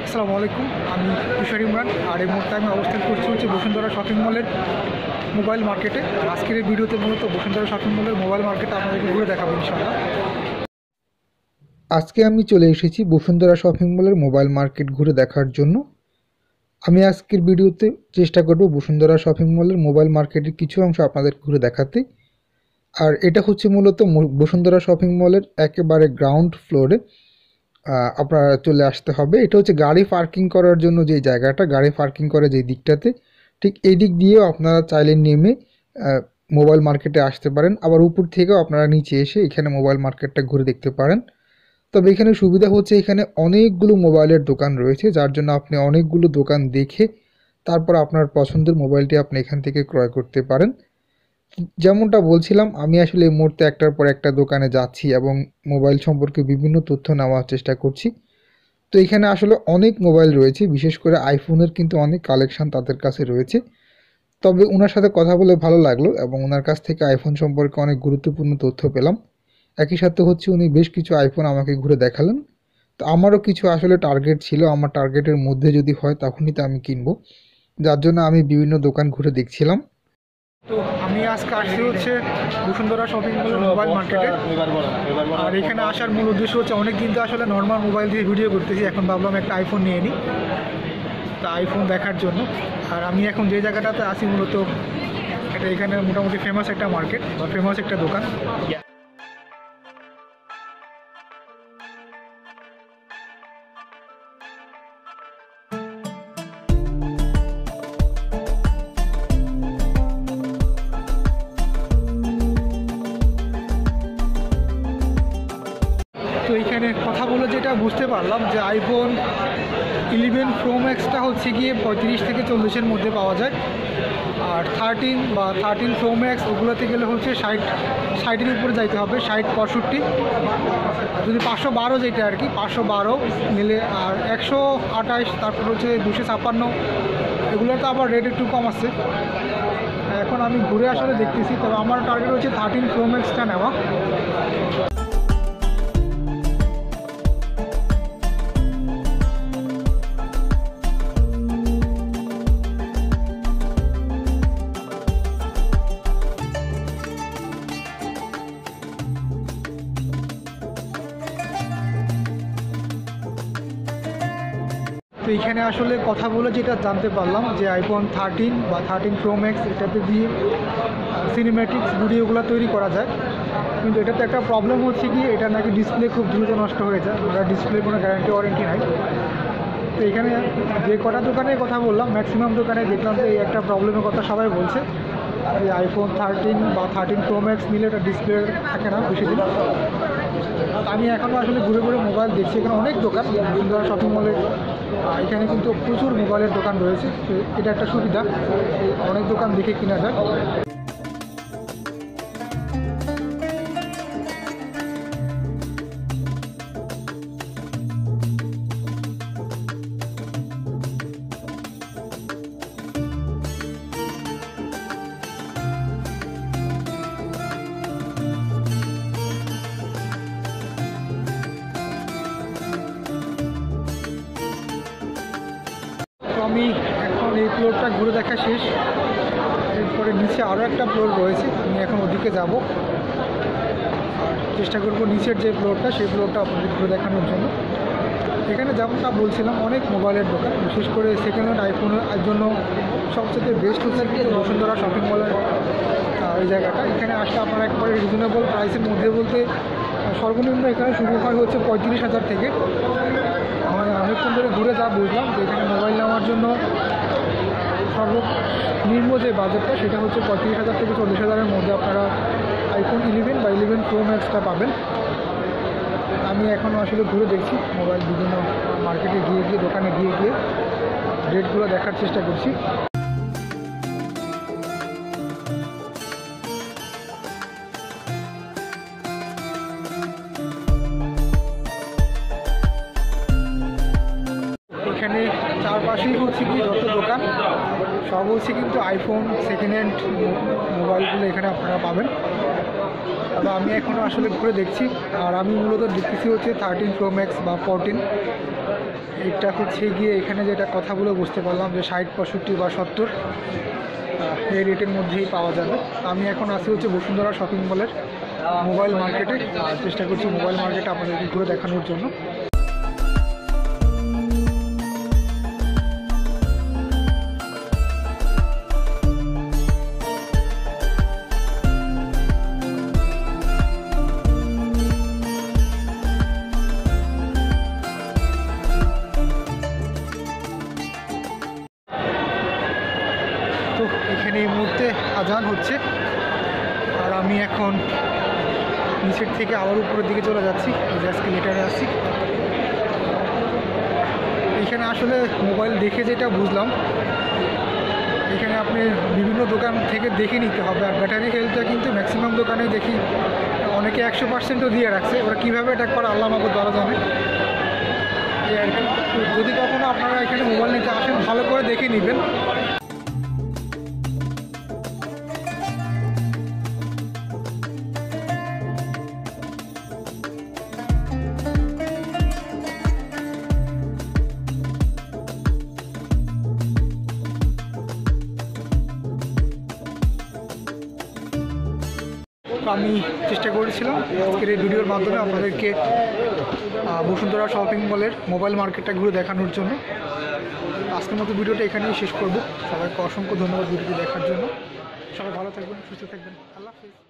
আসসালামু আলাইকুম, আমি তুষার ইমরান। আর এই মুহূর্তে আমি অবস্থান করছি বসুন্ধরা শপিং মলের মোবাইল মার্কেটে। আর আজকের এই ভিডিওতে মূলত বসুন্ধরা শপিং মলের মোবাইল মার্কেটে আপনাদেরকে ঘুরে দেখাবো ইনশাআল্লাহ। আজকে আমি চলে এসেছি বসুন্ধরা শপিং মলের মোবাইল মার্কেট ঘুরে দেখার জন্য। আমি আজকের ভিডিওতে চেষ্টা করব বসুন্ধরা শপিং মলের মোবাইল মার্কেটের কিছু অংশ আপনাদের ঘুরে দেখাতে। আর এটা হচ্ছে মূলত বসুন্ধরা শপিং মলের একেবারে গ্রাউন্ড ফ্লোরে আপনারা চলে আসতে হবে। এটা হচ্ছে গাড়ি পার্কিং করার জন্য যে জায়গাটা, গাড়ি পার্কিং করে যে দিকটাতে, ঠিক এই দিক দিয়েও আপনারা চাইলে নেমে মোবাইল মার্কেটে আসতে পারেন। আবার উপর থেকেও আপনারা নিচে এসে এখানে মোবাইল মার্কেটটা ঘুরে দেখতে পারেন। তবে এখানে সুবিধা হচ্ছে এখানে অনেকগুলো মোবাইলের দোকান রয়েছে, যার জন্য আপনি অনেকগুলো দোকান দেখে তারপর আপনার পছন্দের মোবাইলটি আপনি এখান থেকে ক্রয় করতে পারেন। যেমনটা বলছিলাম, আমি আসলে এই মুহূর্তে একটার পর একটা দোকানে যাচ্ছি এবং মোবাইল সম্পর্কে বিভিন্ন তথ্য নেওয়ার চেষ্টা করছি। তো এখানে আসলে অনেক মোবাইল রয়েছে, বিশেষ করে আইফোনের কিন্তু অনেক কালেকশান তাদের কাছে রয়েছে। তবে ওনার সাথে কথা বলে ভালো লাগলো এবং ওনার কাছ থেকে আইফোন সম্পর্কে অনেক গুরুত্বপূর্ণ তথ্য পেলাম। একই সাথে হচ্ছে উনি বেশ কিছু আইফোন আমাকে ঘুরে দেখালেন। তো আমারও কিছু আসলে টার্গেট ছিল, আমার টার্গেটের মধ্যে যদি হয় তখনই তো আমি কিনবো, যার জন্য আমি বিভিন্ন দোকান ঘুরে দেখছিলাম। তো আমি আজকে আসছি বসুন্ধরা শপিং মলের মোবাইল মার্কেটে। আর এখানে আসার মূল উদ্দেশ্য হচ্ছে, অনেক দিন তো আসলে নর্মাল মোবাইল দিয়ে ভিডিও করতেছি, এখন ভাবলাম একটা আইফোন নিয়ে নিই, তা আইফোন দেখার জন্য। আর আমি এখন যে জায়গাটাতে আছি মূলত এটা এখানে মোটামুটি ফেমাস একটা মার্কেট বা ফেমাস একটা দোকান। তো এইখানে কথা বলে যেটা বুঝতে পারলাম যে আইফোন 11 প্রো ম্যাক্সটা হচ্ছে গিয়ে 35 থেকে 40-এর মধ্যে পাওয়া যায়। আর 13 বা 13 প্রো ম্যাক্স ওগুলোতে গেলে হচ্ছে 60-এর উপরে যাইতে হবে, 60-65। যদি 512 যেটা আর কি 512 মিলে, আর 128, তারপর হচ্ছে 256, এগুলো তো আবার রেট একটু কম আছে। এখন আমি ঘুরে আসলে দেখতেছি, তবে আমার টার্গেট হচ্ছে 13 প্রো ম্যাক্সটা নেওয়া। তো এইখানে আসলে কথা বলে যেটা জানতে পারলাম যে আইফোন 13 বা 13 প্রো ম্যাক্স এটাতে দিয়ে সিনেম্যাটিক্স ভিডিওগুলো তৈরি করা যায়, কিন্তু এটাতে একটা প্রবলেম হচ্ছে কি, এটা নাকি ডিসপ্লে খুব দ্রুত নষ্ট হয়ে যায়, ওটা ডিসপ্লের কোনো গ্যারান্টি ওয়ারেন্টি নাই। তো এখানে যে কটা দোকানে কথা বললাম, ম্যাক্সিমাম দোকানে দেখলাম যে এই একটা প্রবলেমের কথা সবাই বলছে, এই আইফোন 13 বা 13 প্রো ম্যাক্স নিলে এটা ডিসপ্লে থাকে না বেশি দিন। আমি এখনও আসলে ঘুরে ঘুরে মোবাইল দেখছি, এখানে অনেক দোকান বসুন্ধরা শপিং মলে, এখানে কিন্তু প্রচুর মোবাইলের দোকান রয়েছে। তো এটা একটা সুবিধা, অনেক দোকান দেখে কেনা যায়। তো আমি এখন এই ফ্লোরটা ঘুরে দেখা শেষ, এরপরে নিচে আরও একটা ফ্লোর রয়েছে, আমি এখন ওদিকে যাব। আর চেষ্টা করব নিচের যে ফ্লোরটা সেই ফ্লোরটা আপনাদের ঘুরে দেখানোর জন্য। এখানে যেমনটা বলছিলাম, অনেক মোবাইলের দোকান, বিশেষ করে সেকেন্ড হ্যান্ড আইফোনের জন্য সবচেয়ে বেস্ট হচ্ছে কিন্তু বসুন্ধরা শপিং মলের এই জায়গাটা। এখানে আসলে আপনারা একবারে রিজনেবল প্রাইসের মধ্যে বলতে সর্বনিম্ন এখানে শুরু হয় হচ্ছে 35,000 থেকে। অনেকক্ষণ ধরে ঘুরে যা বুঝলাম যে এখানে মোবাইল নেওয়ার জন্য সর্বনিম্ন যে বাজেটটা সেটা হচ্ছে 35,000 থেকে 40,000-এর মধ্যে আপনারা আইফোন 11 বা 11 প্রো ম্যাক্সটা পাবেন। আমি এখনও আসলে ঘুরে দেখছি মোবাইল, বিভিন্ন মার্কেটে গিয়ে দোকানে গিয়ে রেটগুলো দেখার চেষ্টা করছি। এখানে চারপাশেই হচ্ছে কি যত দোকান সব হচ্ছে কিন্তু আইফোন সেকেন্ড হ্যান্ড মোবাইলগুলো এখানে আপনারা পাবেন। তবে আমি এখনও আসলে ঘুরে দেখছি, আর আমি মূলত দেখতেছি হচ্ছে 13 প্রো ম্যাক্স বা 14। এটা হচ্ছে গিয়ে এখানে যেটা কথাগুলো বুঝতে পারলাম যে 60, 65 বা 70 এই রেটের মধ্যেই পাওয়া যাবে। আমি এখন আসি হচ্ছে বসুন্ধরা শপিং মলের মোবাইল মার্কেটে, চেষ্টা করছি মোবাইল মার্কেটে আপনাদেরকে ঘুরে দেখানোর জন্য। তো এখানে এই মুহূর্তে আজান হচ্ছে, আর আমি এখন নিচের থেকে আবার উপরের দিকে চলে যাচ্ছি, এস্কেলেটারে আসছি। এখানে আসলে মোবাইল দেখে যেটা বুঝলাম, এখানে আপনি বিভিন্ন দোকান থেকে দেখে নিতে হবে। আর ব্যাটারি হেলথটা কিন্তু ম্যাক্সিমাম দোকানে দেখি অনেকে 100%ও দিয়ে রাখছে, ওরা কীভাবে এটা করে আল্লাহ মাবুদ দ্বারা জানে। এই আর কি। তো যদি কখনো আপনারা এখানে মোবাইল নিতে আসেন, ভালো করে দেখে নেবেন। আমি চেষ্টা করেছিলাম আজকের এই ভিডিওর মাধ্যমে আপনাদেরকে বসুন্ধরা শপিং মলের মোবাইল মার্কেটটা ঘুরে দেখানোর জন্য। আজকের মতো ভিডিওটা এখানেই শেষ করব। সবাইকে অসংখ্য ধন্যবাদ ভিডিওটি দেখার জন্য। সবাই ভালো থাকবেন, সুস্থ থাকবেন। আল্লাহ হাফেজ।